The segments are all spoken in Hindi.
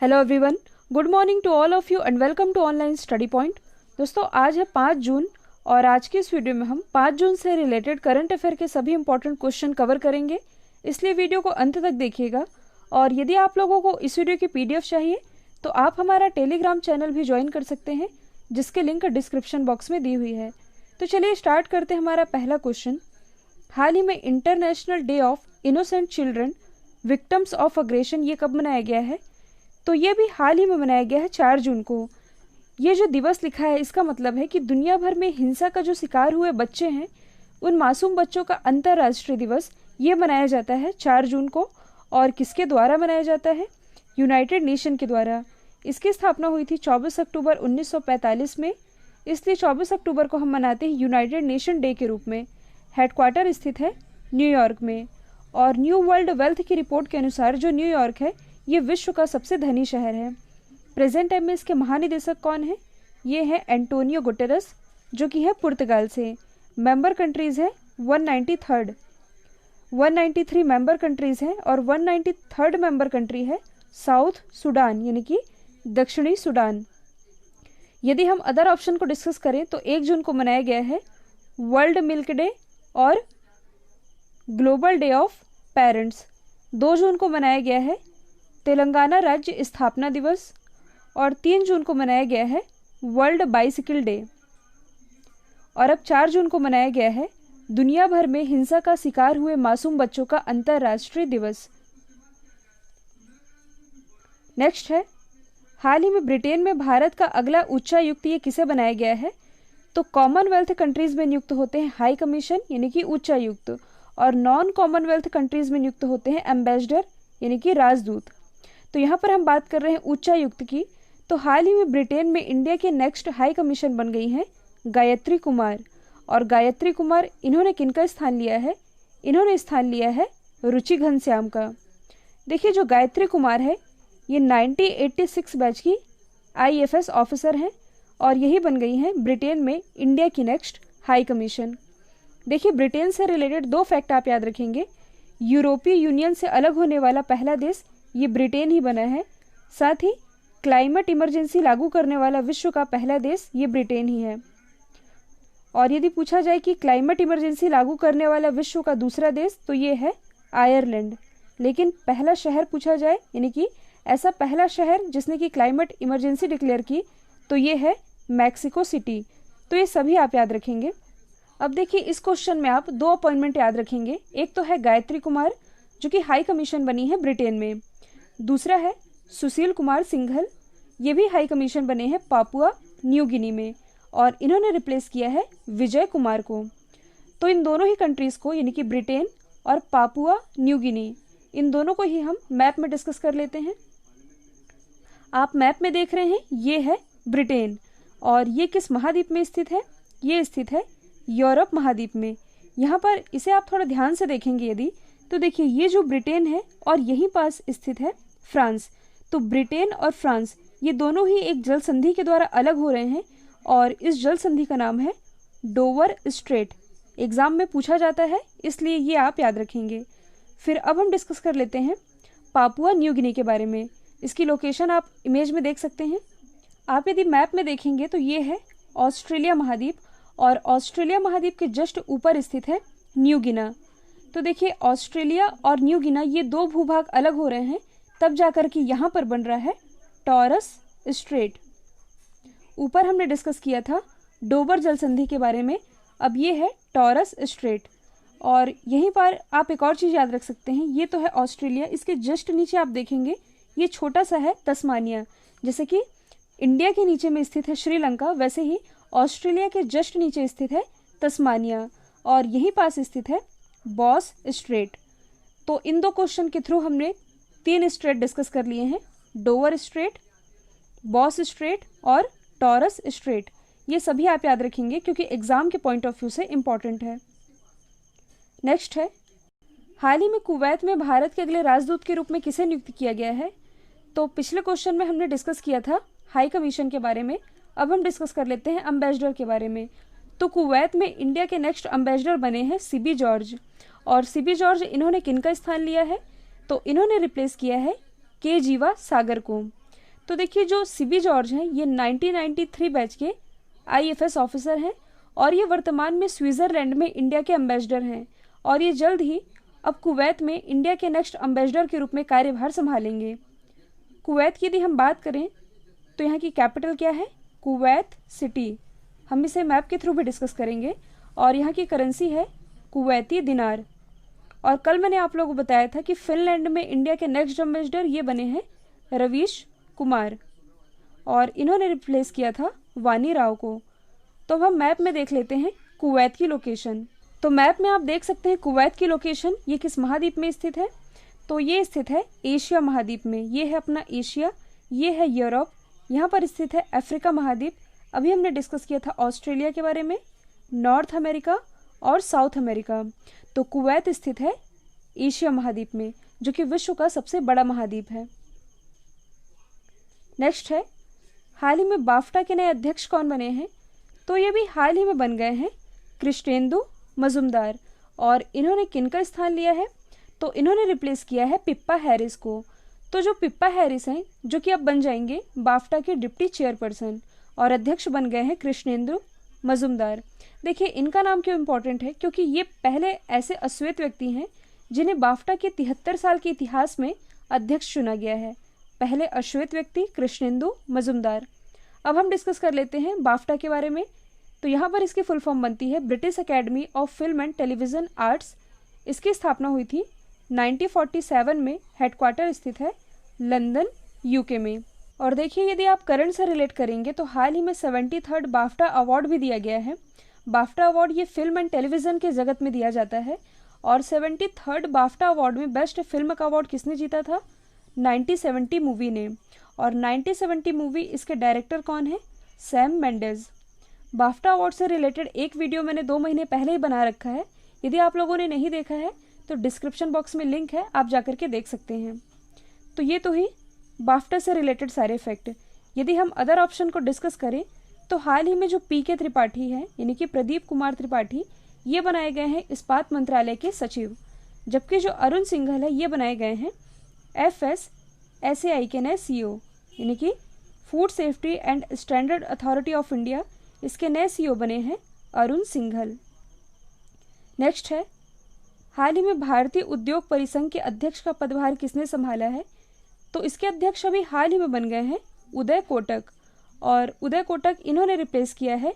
Hello everyone, good morning to all of you and welcome to online study point. दोस्तों, आज है 5 जून और आज की इस वीडियो में हम 5 जून से रिलेटेड करंट अफेयर के सभी इंपॉर्टेंट क्वेश्चन कवर करेंगे, इसलिए वीडियो को अंत तक देखिएगा। और यदि आप लोगों को इस वीडियो की पीडीएफ चाहिए तो आप हमारा टेलीग्राम चैनल भी ज्वाइन कर सकते हैं, जिसके लिंक डिस्क्रिप्शन बॉक्स में दी हुई है। तो चलिए स्टार्ट करते हैं हमारा पहला क्वेश्चन। हाल ही में international day of innocent children victims of aggression ये कब मनाया गया है? तो ये भी हाल ही में मनाया गया है 4 जून को। ये जो दिवस लिखा है इसका मतलब है कि दुनिया भर में हिंसा का जो शिकार हुए बच्चे हैं उन मासूम बच्चों का अंतर्राष्ट्रीय दिवस ये मनाया जाता है 4 जून को। और किसके द्वारा मनाया जाता है? यूनाइटेड नेशन के द्वारा। इसकी स्थापना हुई थी 24 अक्टूबर 1945 में, इसलिए 24 अक्टूबर को हम मनाते हैं यूनाइटेड नेशन डे के रूप में। हेडक्वार्टर स्थित है न्यूयॉर्क में। और न्यू वर्ल्ड वेल्थ की रिपोर्ट के अनुसार जो न्यूयॉर्क है ये विश्व का सबसे धनी शहर है। प्रेजेंट टाइम में इसके महानिदेशक कौन है? ये है एंटोनियो गुटेरस, जो कि है पुर्तगाल से। मेंबर कंट्रीज है 193 मेंबर कंट्रीज हैं और 193rd मेंबर कंट्री है साउथ सुडान, यानी कि दक्षिणी सुडान। यदि हम अदर ऑप्शन को डिस्कस करें तो 1 जून को मनाया गया है वर्ल्ड मिल्क डे और ग्लोबल डे ऑफ पेरेंट्स। 2 जून को मनाया गया है तेलंगाना राज्य स्थापना दिवस और 3 जून को मनाया गया है वर्ल्ड बाइसिकल डे। और अब 4 जून को मनाया गया है दुनिया भर में हिंसा का शिकार हुए मासूम बच्चों का अंतर्राष्ट्रीय दिवस। नेक्स्ट है, हाल ही में ब्रिटेन में भारत का अगला उच्चायुक्त ये किसे बनाया गया है? तो कॉमनवेल्थ कंट्रीज में नियुक्त होते हैं हाई कमीशन यानी कि उच्चायुक्त, और नॉन कॉमनवेल्थ कंट्रीज में नियुक्त होते हैं एम्बेसडर यानी कि राजदूत। तो यहाँ पर हम बात कर रहे हैं उच्चायुक्त की। तो हाल ही में ब्रिटेन में इंडिया के नेक्स्ट हाई कमीशन बन गई हैं गायत्री कुमार। और गायत्री कुमार इन्होंने किनका स्थान लिया है? इन्होंने स्थान लिया है रुचि घनश्याम का। देखिए, जो गायत्री कुमार है ये 1986 बैच की IFS ऑफिसर हैं और यही बन गई हैं ब्रिटेन में इंडिया की नेक्स्ट हाई कमीशन। देखिए, ब्रिटेन से रिलेटेड 2 फैक्ट आप याद रखेंगे। यूरोपीय यूनियन से अलग होने वाला पहला देश ये ब्रिटेन ही बना है। साथ ही क्लाइमेट इमरजेंसी लागू करने वाला विश्व का पहला देश ये ब्रिटेन ही है। और यदि पूछा जाए कि क्लाइमेट इमरजेंसी लागू करने वाला विश्व का दूसरा देश, तो ये है आयरलैंड। लेकिन पहला शहर पूछा जाए, यानी कि ऐसा पहला शहर जिसने कि क्लाइमेट इमरजेंसी डिक्लेयर की, तो ये है मैक्सिको सिटी। तो ये सभी आप याद रखेंगे। अब देखिए, इस क्वेश्चन में आप 2 अपॉइंटमेंट याद रखेंगे। एक तो है गायत्री कुमार, जो कि हाई कमीशन बनी है ब्रिटेन में। दूसरा है सुशील कुमार सिंघल, ये भी हाई कमीशन बने हैं पापुआ न्यू गिनी में, और इन्होंने रिप्लेस किया है विजय कुमार को। तो इन दोनों ही कंट्रीज को, यानी कि ब्रिटेन और पापुआ न्यू गिनी, इन दोनों को ही हम मैप में डिस्कस कर लेते हैं। आप मैप में देख रहे हैं ये है ब्रिटेन, और ये किस महाद्वीप में स्थित है? ये स्थित है यूरोप महाद्वीप में। यहाँ पर इसे आप थोड़ा ध्यान से देखेंगे यदि, तो देखिए ये जो ब्रिटेन है और यहीं पास स्थित है फ्रांस। तो ब्रिटेन और फ्रांस ये दोनों ही एक जल संधि के द्वारा अलग हो रहे हैं, और इस जल संधि का नाम है डोवर स्ट्रेट। एग्जाम में पूछा जाता है, इसलिए ये आप याद रखेंगे। फिर अब हम डिस्कस कर लेते हैं पापुआ न्यू गिनी के बारे में। इसकी लोकेशन आप इमेज में देख सकते हैं। आप यदि मैप में देखेंगे तो ये है ऑस्ट्रेलिया महाद्वीप, और ऑस्ट्रेलिया महाद्वीप के जस्ट ऊपर स्थित है न्यू गिना। तो देखिए, ऑस्ट्रेलिया और न्यू गिना ये 2 भूभाग अलग हो रहे हैं, तब जाकर के यहाँ पर बन रहा है टॉरस स्ट्रेट। ऊपर हमने डिस्कस किया था डोबर जल संधि के बारे में, अब ये है टॉरस स्ट्रेट। और यहीं पर आप एक और चीज़ याद रख सकते हैं, ये तो है ऑस्ट्रेलिया, इसके जस्ट नीचे आप देखेंगे ये छोटा सा है तस्मानिया। जैसे कि इंडिया के नीचे में स्थित है श्रीलंका, वैसे ही ऑस्ट्रेलिया के जस्ट नीचे स्थित है तस्मानिया, और यहीं पास स्थित है बॉस स्ट्रेट। तो इन 2 क्वेश्चन के थ्रू हमने 3 स्ट्रेट डिस्कस कर लिए हैं, डोवर स्ट्रेट, बॉस स्ट्रेट और टॉरस स्ट्रेट। ये सभी आप याद रखेंगे क्योंकि एग्जाम के पॉइंट ऑफ व्यू से इंपॉर्टेंट है। नेक्स्ट है, हाल ही में कुवैत में भारत के अगले राजदूत के रूप में किसे नियुक्त किया गया है? तो पिछले क्वेश्चन में हमने डिस्कस किया था हाई कमीशन के बारे में, अब हम डिस्कस कर लेते हैं एम्बेसडर के बारे में। तो कुवैत में इंडिया के नेक्स्ट एम्बेसडर बने हैं सीबी जॉर्ज, और सीबी जॉर्ज इन्होंने किनका स्थान लिया है? तो इन्होंने रिप्लेस किया है के जीवा सागर को। तो देखिए जो सीबी जॉर्ज हैं ये 1993 बैच के आईएफएस ऑफिसर हैं और ये वर्तमान में स्विट्ज़रलैंड में इंडिया के एम्बेसडर हैं और ये जल्द ही अब कुवैत में इंडिया के नेक्स्ट एम्बेसडर के रूप में कार्यभार संभालेंगे। कुवैत की यदि हम बात करें तो यहाँ की कैपिटल क्या है? Kuwait city. हम इसे मैप के थ्रू भी डिस्कस करेंगे। और यहाँ की करेंसी है कुवैती दिनार। और कल मैंने आप लोगों को बताया था कि फिनलैंड में इंडिया के नेक्स्ट एम्बेसडर ये बने हैं रवीश कुमार और इन्होंने रिप्लेस किया था वानी राव को। तो अब हम मैप में देख लेते हैं कुवैत की लोकेशन। तो मैप में आप देख सकते हैं कुवैत की लोकेशन ये किस महाद्वीप में स्थित है? तो ये स्थित है एशिया महाद्वीप में। ये है अपना एशिया, ये है यूरोप, यहाँ पर स्थित है अफ्रीका महाद्वीप। अभी हमने डिस्कस किया था ऑस्ट्रेलिया के बारे में, नॉर्थ अमेरिका और साउथ अमेरिका। तो कुवैत स्थित है एशिया महाद्वीप में, जो कि विश्व का सबसे बड़ा महाद्वीप है। नेक्स्ट है, हाल ही में बाफ्टा के नए अध्यक्ष कौन बने हैं? तो ये भी हाल ही में बन गए हैं कृष्णेंदु मजुमदार। और इन्होंने किनका स्थान लिया है? तो इन्होंने रिप्लेस किया है पिप्पा हैरिस को। तो जो पिप्पा हैरिस हैं, जो कि अब बन जाएंगे बाफ्टा के डिप्टी चेयरपर्सन और अध्यक्ष बन गए हैं कृष्णेंदु मजुमदार। देखिए इनका नाम क्यों इम्पोर्टेंट है? क्योंकि ये पहले ऐसे अश्वेत व्यक्ति हैं जिन्हें बाफ्टा के 73 साल के इतिहास में अध्यक्ष चुना गया है। पहले अश्वेत व्यक्ति कृष्णेंदु मजुमदार। अब हम डिस्कस कर लेते हैं बाफ्टा के बारे में। तो यहाँ पर इसकी फुल फॉर्म बनती है British academy of film and television arts. इसकी स्थापना हुई थी 1947 में। हेडक्वार्टर स्थित है लंदन यूके में। और देखिए यदि आप करंट से रिलेट करेंगे तो हाल ही में 73rd बाफ्टा अवार्ड भी दिया गया है। बाफ्टा अवार्ड ये फिल्म एंड टेलीविज़न के जगत में दिया जाता है। और 73rd बाफ्टा अवार्ड में बेस्ट फिल्म का अवार्ड किसने जीता था? 1970 मूवी ने। और 1970 मूवी इसके डायरेक्टर कौन है? सैम मेंडेज। बाफ्टा अवार्ड से रिलेटेड एक वीडियो मैंने 2 महीने पहले ही बना रखा है। यदि आप लोगों ने नहीं देखा है तो डिस्क्रिप्शन बॉक्स में लिंक है, आप जाकर के देख सकते हैं। तो ये तो ही बाफ्टा से रिलेटेड सारे फैक्ट। यदि हम अदर ऑप्शन को डिस्कस करें तो हाल ही में जो पीके त्रिपाठी हैं, यानी कि प्रदीप कुमार त्रिपाठी, ये बनाए गए हैं इस्पात मंत्रालय के सचिव। जबकि जो अरुण सिंघल है ये बनाए गए हैं FSSAI के नए CEO, यानी कि food safety and standard authority of India. इसके नए CEO बने हैं अरुण सिंघल। नेक्स्ट है, हाल ही में भारतीय उद्योग परिसंघ के अध्यक्ष का पदभार किसने संभाला है? तो इसके अध्यक्ष अभी हाल ही में बन गए हैं उदय कोटक। और उदय कोटक इन्होंने रिप्लेस किया है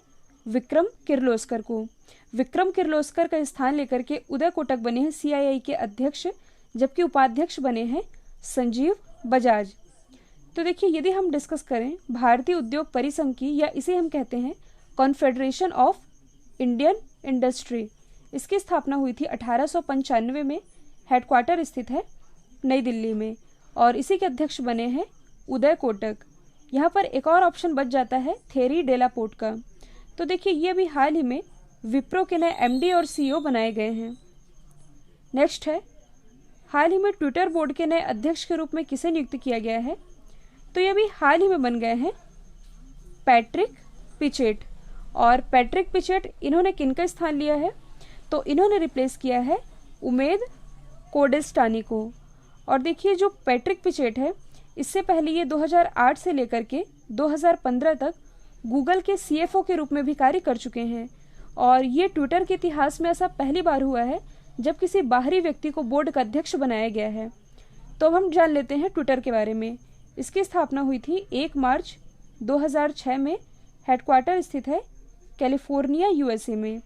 विक्रम किर्लोस्कर को। विक्रम किर्लोस्कर का स्थान लेकर के उदय कोटक बने हैं CII के अध्यक्ष, जबकि उपाध्यक्ष बने हैं संजीव बजाज। तो देखिए यदि हम डिस्कस करें भारतीय उद्योग परिसंघ की, या इसे हम कहते हैं कॉन्फेडरेशन ऑफ इंडियन इंडस्ट्री, इसकी स्थापना हुई थी 1895 में। हेडक्वार्टर स्थित है नई दिल्ली में और इसी के अध्यक्ष बने हैं उदय कोटक। यहाँ पर एक और ऑप्शन बच जाता है थेरी डेलापोर्ट का। तो देखिए ये भी हाल ही में विप्रो के नए MD और CEO बनाए गए हैं। नेक्स्ट है, हाल ही में ट्विटर बोर्ड के नए अध्यक्ष के रूप में किसे नियुक्त किया गया है? तो ये भी हाल ही में बन गए हैं पैट्रिक पिचेट। और पैट्रिक पिचेट इन्होंने किनका स्थान लिया है? तो इन्होंने रिप्लेस किया है उमेद कोडेस्टानी को। और देखिए जो पैट्रिक पिचेट है, इससे पहले ये 2008 से लेकर के 2015 तक गूगल के CFO के रूप में भी कार्य कर चुके हैं। और ये ट्विटर के इतिहास में ऐसा पहली बार हुआ है जब किसी बाहरी व्यक्ति को बोर्ड का अध्यक्ष बनाया गया है। तो अब हम जान लेते हैं ट्विटर के बारे में। इसकी स्थापना हुई थी 1 मार्च 2006 में। हेडक्वार्टर स्थित है कैलिफोर्निया USA में।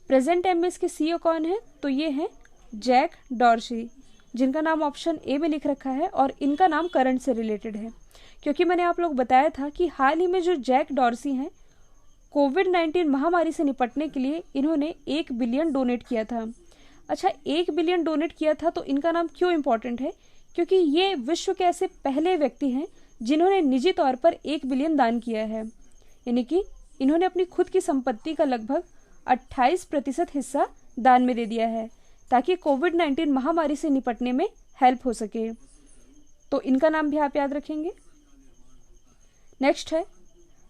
प्रेजेंट टाइम में इसके CEO कौन है? तो ये हैं जैक डॉर्सी, जिनका नाम ऑप्शन A में लिख रखा है। और इनका नाम करंट से रिलेटेड है, क्योंकि मैंने आप लोग बताया था कि हाल ही में जो जैक डॉर्सी हैं, कोविड-19 महामारी से निपटने के लिए इन्होंने 1 बिलियन डोनेट किया था। अच्छा, 1 बिलियन डोनेट किया था, तो इनका नाम क्यों इम्पोर्टेंट है? क्योंकि ये विश्व के ऐसे पहले व्यक्ति हैं जिन्होंने निजी तौर पर 1 बिलियन दान किया है। यानी कि इन्होंने अपनी खुद की संपत्ति का लगभग 28% हिस्सा दान में दे दिया है, ताकि कोविड-19 महामारी से निपटने में हेल्प हो सके। तो इनका नाम भी आप याद रखेंगे। नेक्स्ट है,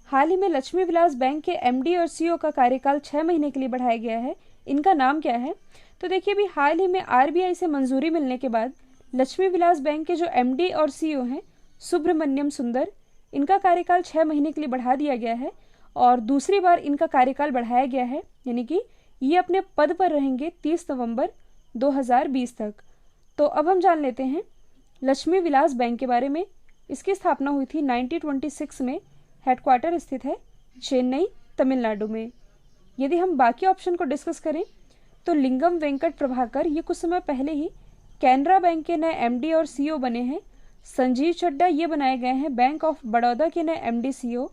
हाल ही में लक्ष्मी विलास बैंक के MD और CEO का कार्यकाल 6 महीने के लिए बढ़ाया गया है। इनका नाम क्या है? तो देखिए भी हाल ही में RBI से मंजूरी मिलने के बाद लक्ष्मी विलास बैंक के जो MD और CEO हैं सुब्रमण्यम सुंदर, इनका कार्यकाल 6 महीने के लिए बढ़ा दिया गया है और दूसरी बार इनका कार्यकाल बढ़ाया गया है, यानी कि ये अपने पद पर रहेंगे 30 नवंबर 2020 तक। तो अब हम जान लेते हैं लक्ष्मी विलास बैंक के बारे में। इसकी स्थापना हुई थी 1926 में, हेडक्वार्टर स्थित है चेन्नई, तमिलनाडु में। यदि हम बाकी ऑप्शन को डिस्कस करें तो लिंगम वेंकट प्रभाकर ये कुछ समय पहले ही कैनरा बैंक के नए एमडी और सीईओ बने हैं। संजीव चड्डा ये बनाए गए हैं बैंक ऑफ बड़ौदा के नए एमडी सीईओ,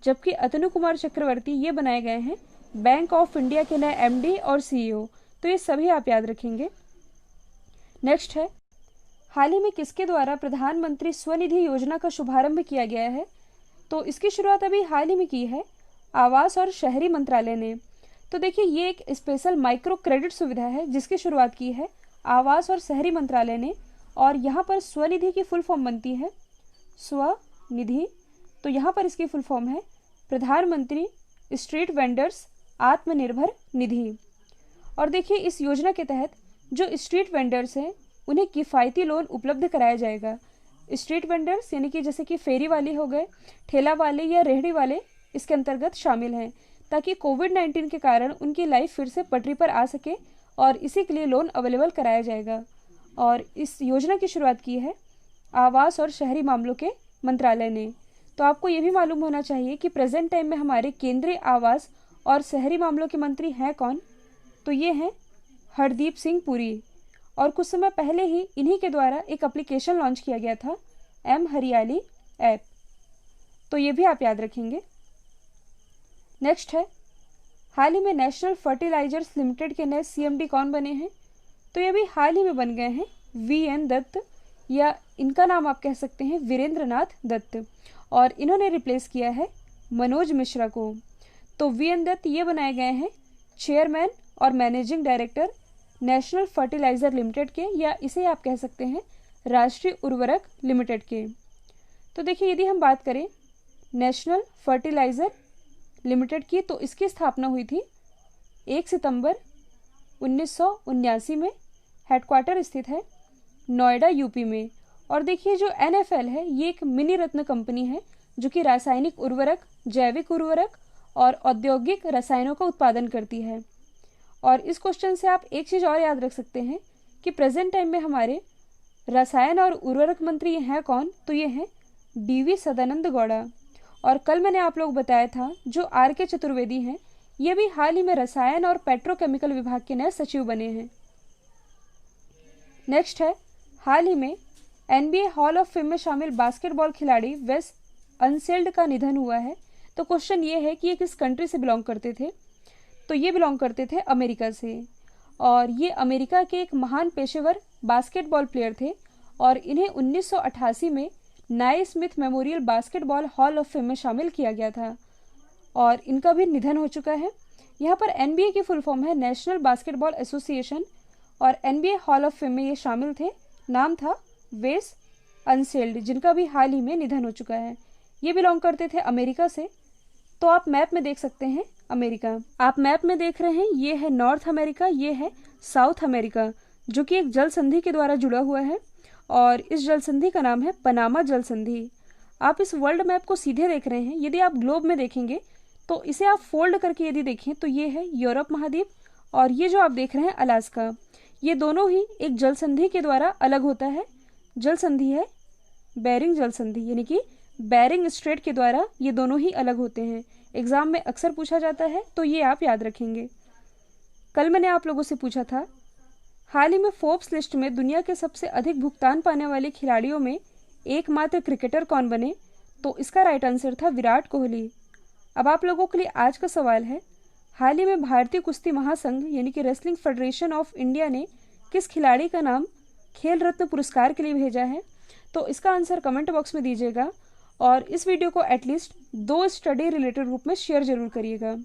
जबकि अतनु कुमार चक्रवर्ती ये बनाए गए हैं बैंक ऑफ इंडिया के नए एमडी और सीईओ। तो ये सभी आप याद रखेंगे। नेक्स्ट है, हाल ही में किसके द्वारा प्रधानमंत्री स्वनिधि योजना का शुभारंभ किया गया है? तो इसकी शुरुआत अभी हाल ही में की है आवास और शहरी मंत्रालय ने। तो देखिए, ये एक स्पेशल माइक्रो क्रेडिट सुविधा है जिसकी शुरुआत की है आवास और शहरी मंत्रालय ने, और यहाँ पर स्वनिधि की फुल फॉर्म बनती है स्वनिधि। तो यहाँ पर इसकी फुल फॉर्म है प्रधानमंत्री स्ट्रीट वेंडर्स आत्मनिर्भर निधि। और देखिए, इस योजना के तहत जो स्ट्रीट वेंडर्स हैं उन्हें किफ़ायती लोन उपलब्ध कराया जाएगा। स्ट्रीट वेंडर्स यानी कि जैसे कि फेरी वाले हो गए, ठेला वाले या रेहड़ी वाले इसके अंतर्गत शामिल हैं, ताकि कोविड-19 के कारण उनकी लाइफ फिर से पटरी पर आ सके, और इसी के लिए लोन अवेलेबल कराया जाएगा। और इस योजना की शुरुआत की है आवास और शहरी मामलों के मंत्रालय ने। तो आपको ये भी मालूम होना चाहिए कि प्रेजेंट टाइम में हमारे केंद्रीय आवास और शहरी मामलों के मंत्री हैं कौन? तो ये हैं हरदीप सिंह पुरी, और कुछ समय पहले ही इन्हीं के द्वारा एक एप्लीकेशन लॉन्च किया गया था, एम हरियाली ऐप। तो ये भी आप याद रखेंगे। नेक्स्ट है, हाल ही में नेशनल फर्टिलाइजर्स लिमिटेड के नए सीएमडी कौन बने हैं? तो ये भी हाल ही में बन गए हैं वीएन दत्त, या इनका नाम आप कह सकते हैं वीरेंद्र नाथ दत्त, और इन्होंने रिप्लेस किया है मनोज मिश्रा को। तो वीएन दत्त ये बनाए गए हैं चेयरमैन और managing director national fertilizer limited के, या इसे आप कह सकते हैं राष्ट्रीय उर्वरक लिमिटेड के। तो देखिए, यदि हम बात करें नेशनल फर्टिलाइजर लिमिटेड की, तो इसकी स्थापना हुई थी 1 सितंबर 1979 में, हेडक्वार्टर स्थित है नोएडा यूपी में। और देखिए, जो एनएफएल है ये एक मिनी रत्न कंपनी है जो कि रासायनिक उर्वरक, जैविक उर्वरक और औद्योगिक रसायनों का उत्पादन करती है। और इस क्वेश्चन से आप एक चीज़ और याद रख सकते हैं कि प्रेजेंट टाइम में हमारे रसायन और उर्वरक मंत्री हैं कौन? तो ये हैं डीवी सदानंद गौड़ा। और कल मैंने आप लोग बताया था जो आर.के. चतुर्वेदी हैं, ये भी हाल ही में रसायन और पेट्रोकेमिकल विभाग के नए सचिव बने हैं। नेक्स्ट है, हाल ही में एनबीए हॉल ऑफ फेम में शामिल बास्केटबॉल खिलाड़ी वेस अनसेल्ड का निधन हुआ है। तो क्वेश्चन ये है कि ये किस कंट्री से बिलोंग करते थे? तो ये बिलोंग करते थे अमेरिका से, और ये अमेरिका के एक महान पेशेवर बास्केटबॉल प्लेयर थे, और इन्हें 1988 में नाई Smith memorial basketball hall of fame में शामिल किया गया था, और इनका भी निधन हो चुका है। यहाँ पर एनबीए की फुल फॉर्म है नेशनल बास्केटबॉल एसोसिएशन, और एनबीए हॉल ऑफ फेम में ये शामिल थे। नाम था वेस अनसेल्ड, जिनका भी हाल ही में निधन हो चुका है। ये बिलोंग करते थे अमेरिका से। तो आप मैप में देख सकते हैं अमेरिका, आप मैप में देख रहे हैं, ये है नॉर्थ अमेरिका, ये है साउथ अमेरिका, जो कि एक जल संधि के द्वारा जुड़ा हुआ है, और इस जल संधि का नाम है पनामा जल संधि। आप इस वर्ल्ड मैप को सीधे देख रहे हैं। यदि आप ग्लोब में देखेंगे तो इसे आप फोल्ड करके यदि देखें तो ये है यूरोप महाद्वीप, और ये जो आप देख रहे हैं अलास्का। ये दोनों ही एक जल संधि के द्वारा अलग होता है। जल संधि है बेरिंग जल संधि, यानी कि बेरिंग स्ट्रेट के द्वारा ये दोनों ही अलग होते हैं। एग्जाम में अक्सर पूछा जाता है, तो ये आप याद रखेंगे। कल मैंने आप लोगों से पूछा था हाल ही में फोर्ब्स लिस्ट में दुनिया के सबसे अधिक भुगतान पाने वाले खिलाड़ियों में एकमात्र क्रिकेटर कौन बने? तो इसका राइट आंसर था विराट कोहली। अब आप लोगों के लिए आज का सवाल है, हाल ही में भारतीय कुश्ती महासंघ यानी कि रेसलिंग फेडरेशन ऑफ इंडिया ने किस खिलाड़ी का नाम खेल रत्न पुरस्कार के लिए भेजा है? तो इसका आंसर कमेंट बॉक्स में दीजिएगा, और इस वीडियो को एटलीस्ट 2 स्टडी रिलेटेड ग्रुप में शेयर जरूर करिएगा।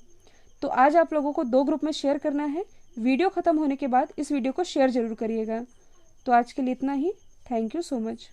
तो आज आप लोगों को 2 ग्रुप में शेयर करना है। वीडियो खत्म होने के बाद इस वीडियो को शेयर जरूर करिएगा। तो आज के लिए इतना ही। Thank you so much.